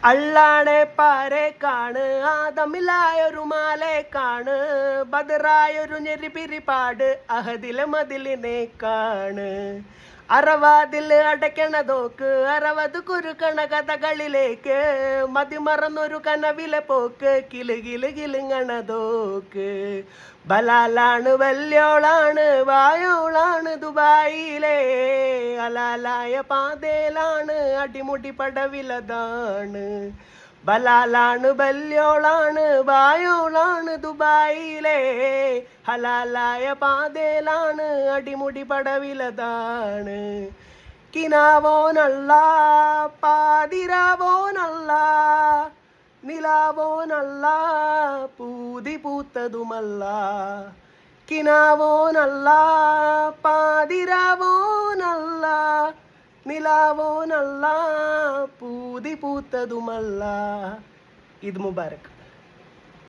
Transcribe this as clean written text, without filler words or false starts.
അള്ളാണെ പാരെ കാണ് ആദമിലായൊരു മാലെ കാണ് ബദറായൊരു ഞെരിപിരിപാട് അഹദിലെ മതിലിനെ കാണ് അറവാതിൽ അടയ്ക്കണതോക്ക് 60 കുരുക്കണ കഥകളിലേക്ക് മതിമറന്നൊരു കനവിലെ പോക്ക് കിലുകിലുകിലുങ്ങണതോക്ക് ബലാലാണ് വല്യോളാണ് വായോളാണ് ദുബായിലെ ഹലാലായ പാതയിലാണ് അടിമുടി പടവിലതാണ് ബലാലാണ് വല്യോളാണ് വായോളാണ് ദുബായിലെ ഹലാലായ പാതയിലാണ് അടിമുടി പടവിലതാണ് കിനാവോനല്ല പാതിരാവോനല്ല നിലാവോനല്ല പൂതി പൂത്തതുമല്ല കിനാവോനല്ല പാതിരാവോനല്ല നിലാവോനല്ല പൂതി പൂത്തതുമല്ല. ഈദ് മുബാരക്.